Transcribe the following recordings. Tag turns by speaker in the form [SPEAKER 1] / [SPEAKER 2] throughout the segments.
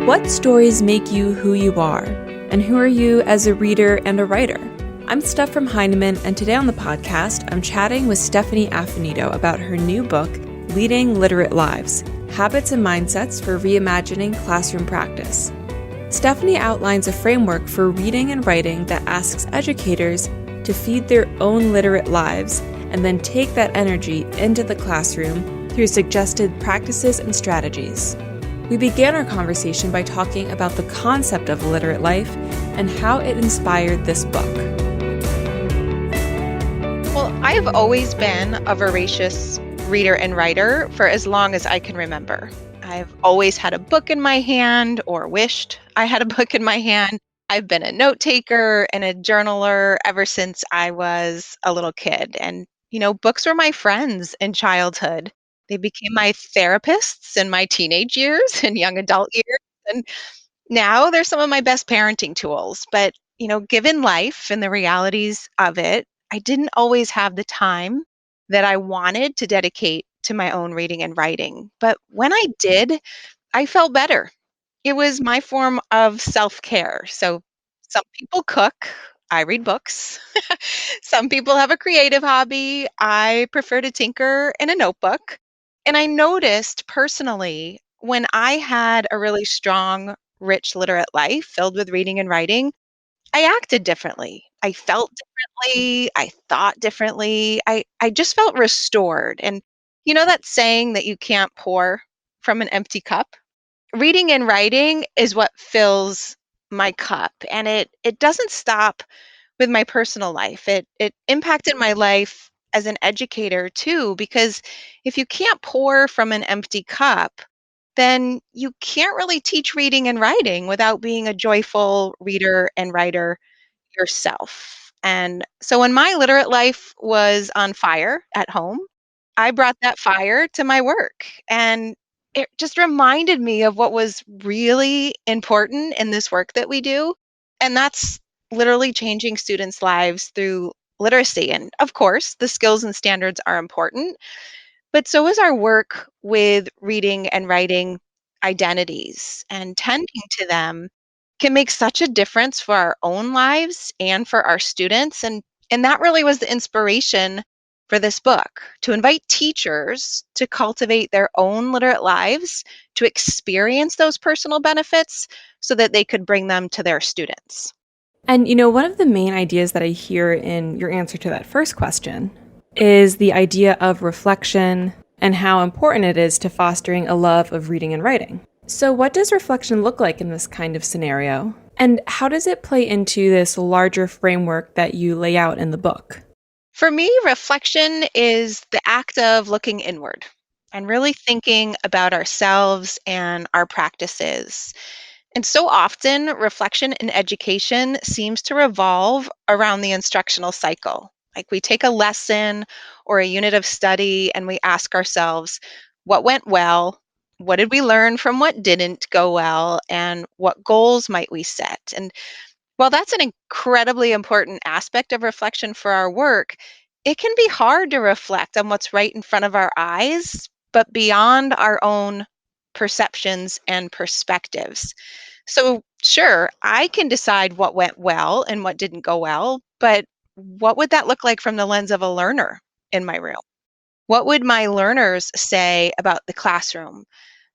[SPEAKER 1] What stories make you who you are? And who are you as a reader and a writer? I'm Steph from Heinemann, and today on the podcast, I'm chatting with Stephanie Affinito about her new book, Leading Literate Lives, Habits and Mindsets for Reimagining Classroom Practice. Stephanie outlines a framework for reading and writing that asks educators to feed their own literate lives and then take that energy into the classroom through suggested practices and strategies. We began our conversation by talking about the concept of a literate life and how it inspired this book.
[SPEAKER 2] Well, I've always been a voracious reader and writer for as long as I can remember. I've always had a book in my hand or wished I had a book in my hand. I've been a note taker and a journaler ever since I was a little kid. And, books were my friends in childhood. They became my therapists in my teenage years and young adult years. And now they're some of my best parenting tools. But, given life and the realities of it, I didn't always have the time that I wanted to dedicate to my own reading and writing. But when I did, I felt better. It was my form of self-care. So some people cook, I read books. Some people have a creative hobby. I prefer to tinker in a notebook. And I noticed personally when I had a really strong, rich, literate life filled with reading and writing, I acted differently. I felt differently. I thought differently. I just felt restored. And you know that saying that you can't pour from an empty cup? Reading and writing is what fills my cup. And it doesn't stop with my personal life. It impacted my life as an educator too, because if you can't pour from an empty cup, then you can't really teach reading and writing without being a joyful reader and writer yourself. And so when my literate life was on fire at home, I brought that fire to my work. And it just reminded me of what was really important in this work that we do. And that's literally changing students' lives through literacy. And of course, the skills and standards are important, but so is our work with reading and writing identities, and tending to them can make such a difference for our own lives and for our students. And that really was the inspiration for this book, to invite teachers to cultivate their own literate lives, to experience those personal benefits so that they could bring them to their students.
[SPEAKER 1] And one of the main ideas that I hear in your answer to that first question is the idea of reflection and how important it is to fostering a love of reading and writing. So what does reflection look like in this kind of scenario? And how does it play into this larger framework that you lay out in the book?
[SPEAKER 2] For me, reflection is the act of looking inward and really thinking about ourselves and our practices. And so often, reflection in education seems to revolve around the instructional cycle. Like we take a lesson or a unit of study and we ask ourselves, what went well? What did we learn from what didn't go well? And what goals might we set? And while that's an incredibly important aspect of reflection for our work, it can be hard to reflect on what's right in front of our eyes, but beyond our own perceptions and perspectives. So, sure, I can decide what went well and what didn't go well, but what would that look like from the lens of a learner in my room? What would my learners say about the classroom,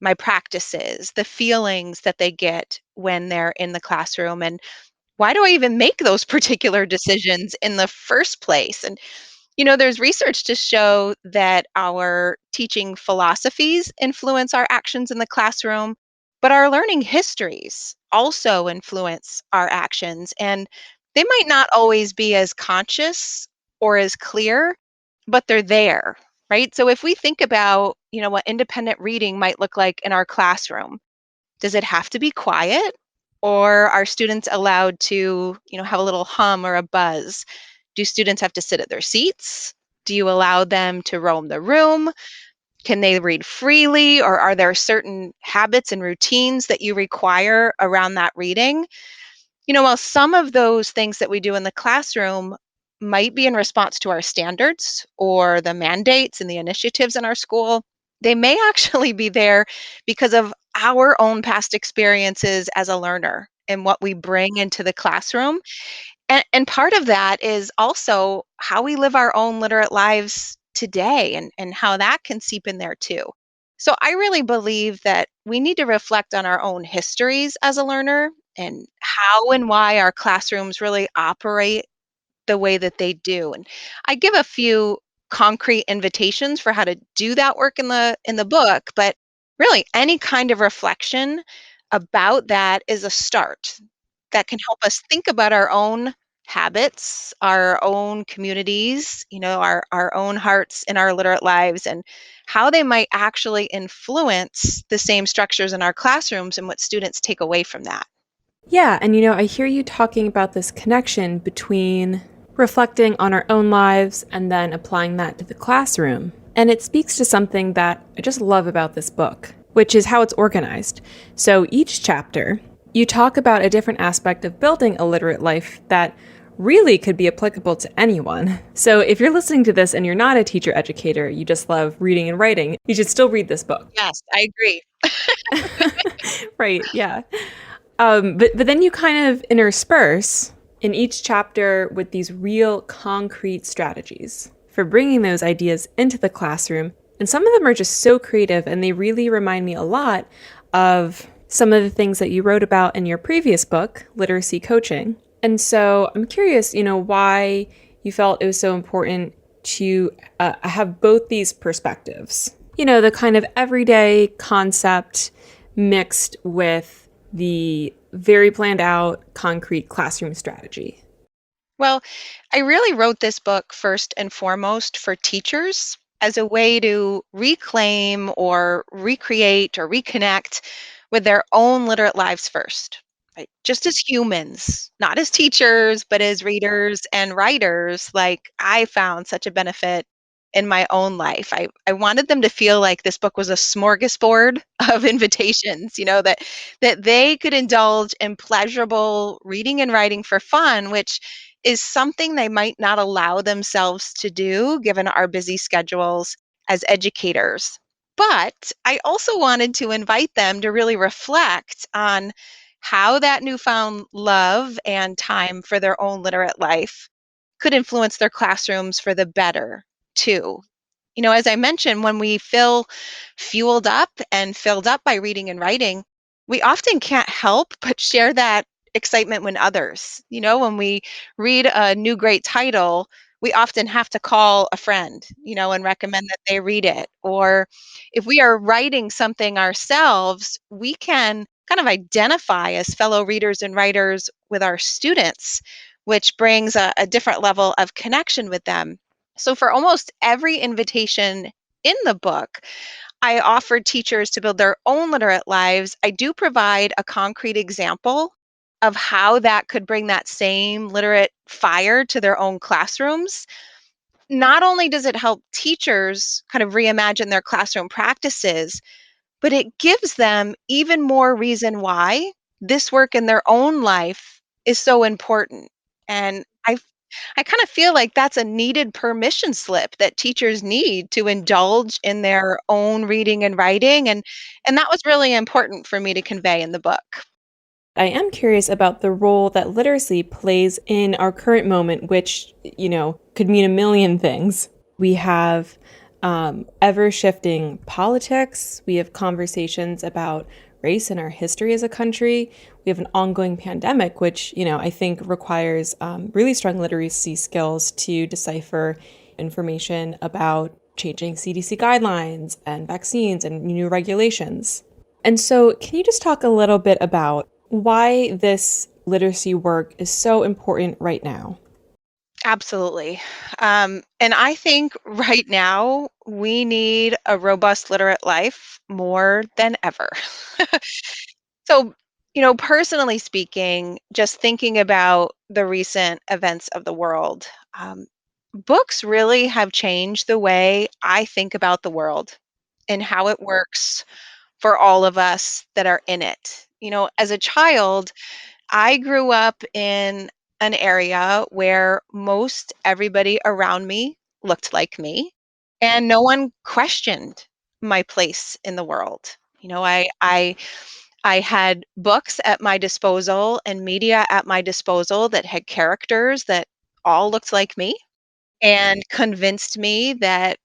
[SPEAKER 2] my practices, the feelings that they get when they're in the classroom? And why do I even make those particular decisions in the first place? And, there's research to show that our teaching philosophies influence our actions in the classroom, but our learning histories also influence our actions. And they might not always be as conscious or as clear, but they're there, right? So if we think about, what independent reading might look like in our classroom, does it have to be quiet? Or are students allowed to, have a little hum or a buzz? Do students have to sit at their seats? Do you allow them to roam the room? Can they read freely? Or are there certain habits and routines that you require around that reading? While some of those things that we do in the classroom might be in response to our standards or the mandates and the initiatives in our school, they may actually be there because of our own past experiences as a learner and what we bring into the classroom. And part of that is also how we live our own literate lives today and how that can seep in there too. So I really believe that we need to reflect on our own histories as a learner and how and why our classrooms really operate the way that they do. And I give a few concrete invitations for how to do that work in the book, but really any kind of reflection about that is a start that can help us think about our own habits, our own communities, our own hearts in our literate lives and how they might actually influence the same structures in our classrooms and what students take away from that.
[SPEAKER 1] Yeah, and I hear you talking about this connection between reflecting on our own lives and then applying that to the classroom. And it speaks to something that I just love about this book, which is how it's organized. So each chapter, you talk about a different aspect of building a literate life that really could be applicable to anyone. So if you're listening to this and you're not a teacher educator, you just love reading and writing, you should still read this book.
[SPEAKER 2] Yes, I agree.
[SPEAKER 1] Right, yeah. But then you kind of intersperse in each chapter with these real concrete strategies for bringing those ideas into the classroom. And some of them are just so creative, and they really remind me a lot of some of the things that you wrote about in your previous book, Literacy Coaching. And so I'm curious, why you felt it was so important to have both these perspectives. The kind of everyday concept mixed with the very planned out, concrete classroom strategy.
[SPEAKER 2] Well, I really wrote this book first and foremost for teachers as a way to reclaim or recreate or reconnect with their own literate lives first. Right? Just as humans, not as teachers, but as readers and writers, like I found such a benefit in my own life. I wanted them to feel like this book was a smorgasbord of invitations, that they could indulge in pleasurable reading and writing for fun, which is something they might not allow themselves to do given our busy schedules as educators. But I also wanted to invite them to really reflect on how that newfound love and time for their own literate life could influence their classrooms for the better, too. As I mentioned, when we feel fueled up and filled up by reading and writing, we often can't help but share that excitement with others. When we read a new great title, we often have to call a friend, and recommend that they read it. Or if we are writing something ourselves, we can kind of identify as fellow readers and writers with our students, which brings a different level of connection with them. So, for almost every invitation in the book, I offered teachers to build their own literate lives. I do provide a concrete example of how that could bring that same literate fire to their own classrooms. Not only does it help teachers kind of reimagine their classroom practices, but it gives them even more reason why this work in their own life is so important. And I kind of feel like that's a needed permission slip that teachers need to indulge in their own reading and writing, and that was really important for me to convey in the book.
[SPEAKER 1] I am curious about the role that literacy plays in our current moment, which, could mean a million things. We have ever shifting politics. We have conversations about race and our history as a country. We have an ongoing pandemic, which, I think requires really strong literacy skills to decipher information about changing CDC guidelines and vaccines and new regulations. And so, can you just talk a little bit about why this literacy work is so important right now?
[SPEAKER 2] Absolutely. And I think right now we need a robust literate life more than ever. So, personally speaking, just thinking about the recent events of the world, books really have changed the way I think about the world and how it works for all of us that are in it. As a child, I grew up in an area where most everybody around me looked like me, and no one questioned my place in the world. I had books at my disposal and media at my disposal that had characters that all looked like me and convinced me that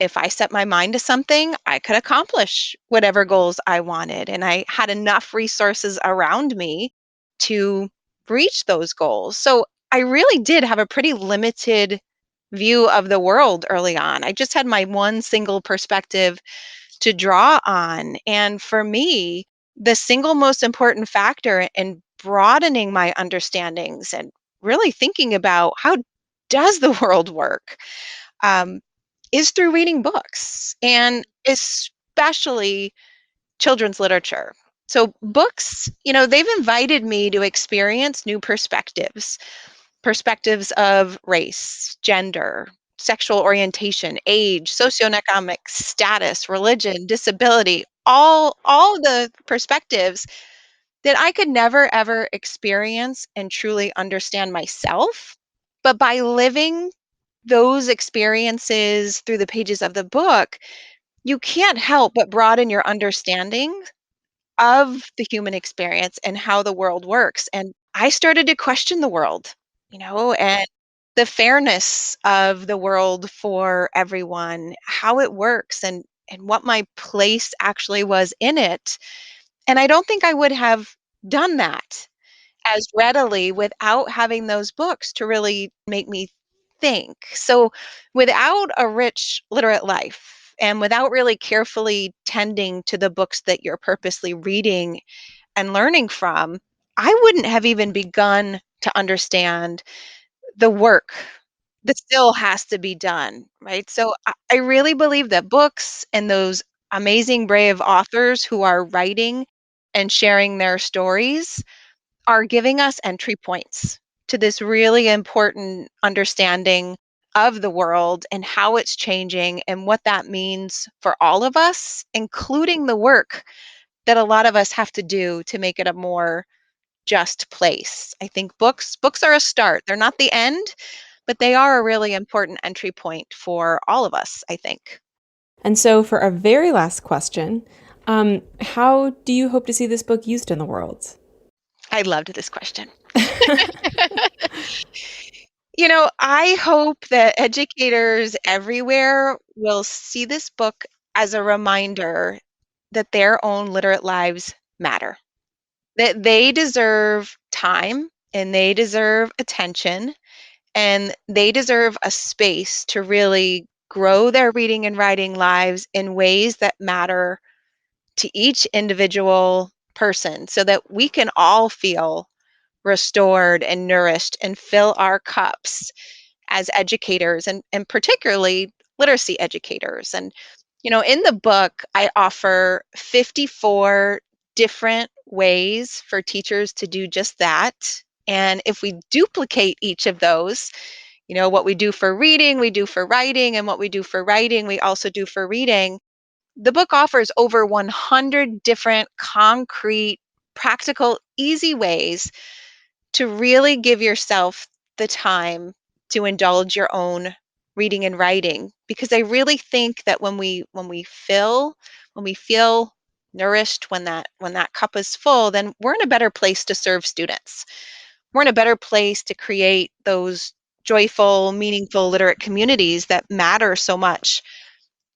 [SPEAKER 2] if I set my mind to something, I could accomplish whatever goals I wanted. And I had enough resources around me to reach those goals. So I really did have a pretty limited view of the world early on. I just had my one single perspective to draw on. And for me, the single most important factor in broadening my understandings and really thinking about how does the world work um, is through reading books, and especially children's literature. So books, they've invited me to experience new perspectives of race, gender, sexual orientation, age, socioeconomic status, religion, disability, all the perspectives that I could never ever experience and truly understand myself. But by living those experiences through the pages of the book, you can't help but broaden your understanding of the human experience and how the world works. And I started to question the world, and the fairness of the world for everyone, how it works and what my place actually was in it. And I don't think I would have done that as readily without having those books to really make me think. So, without a rich literate life and without really carefully tending to the books that you're purposely reading and learning from, I wouldn't have even begun to understand the work that still has to be done, right? So, I really believe that books and those amazing, brave authors who are writing and sharing their stories are giving us entry points to this really important understanding of the world and how it's changing and what that means for all of us, including the work that a lot of us have to do to make it a more just place. I think books are a start. They're not the end, but they are a really important entry point for all of us, I think.
[SPEAKER 1] And so for our very last question, how do you hope to see this book used in the world?
[SPEAKER 2] I loved this question. I hope that educators everywhere will see this book as a reminder that their own literate lives matter, that they deserve time and they deserve attention and they deserve a space to really grow their reading and writing lives in ways that matter to each individual person so that we can all feel restored and nourished and fill our cups as educators and particularly literacy educators. And, in the book, I offer 54 different ways for teachers to do just that. And if we duplicate each of those, what we do for reading, we do for writing, and what we do for writing, we also do for reading. The book offers over 100 different concrete, practical, easy ways to really give yourself the time to indulge your own reading and writing, because I really think that when we feel nourished, when that cup is full, then we're in a better place to serve students. We're in a better place to create those joyful, meaningful literate communities that matter so much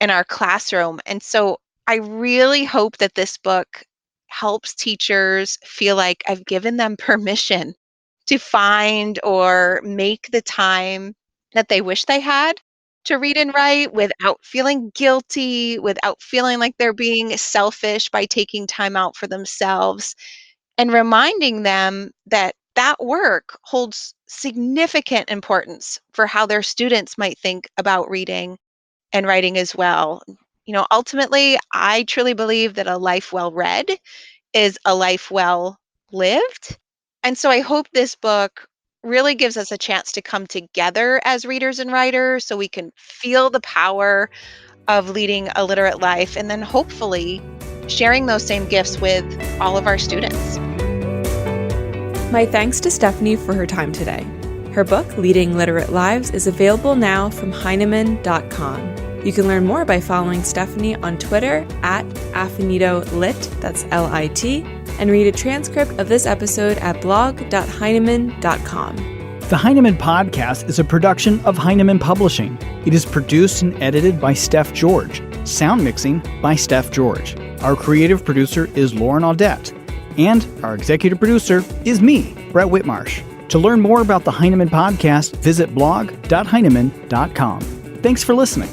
[SPEAKER 2] in our classroom. And so I really hope that this book helps teachers feel like I've given them permission to find or make the time that they wish they had to read and write without feeling guilty, without feeling like they're being selfish by taking time out for themselves, and reminding them that that work holds significant importance for how their students might think about reading and writing as well. Ultimately, I truly believe that a life well read is a life well lived. And so I hope this book really gives us a chance to come together as readers and writers so we can feel the power of leading a literate life and then hopefully sharing those same gifts with all of our students.
[SPEAKER 1] My thanks to Stephanie for her time today. Her book, Leading Literate Lives, is available now from Heinemann.com. You can learn more by following Stephanie on Twitter at AffinitoLit, that's L-I-T, and read a transcript of this episode at blog.heinemann.com.
[SPEAKER 3] The Heinemann Podcast is a production of Heinemann Publishing. It is produced and edited by Steph George. Sound mixing by Steph George. Our creative producer is Lauren Audette. And our executive producer is me, Brett Whitmarsh. To learn more about the Heinemann Podcast, visit blog.heinemann.com. Thanks for listening.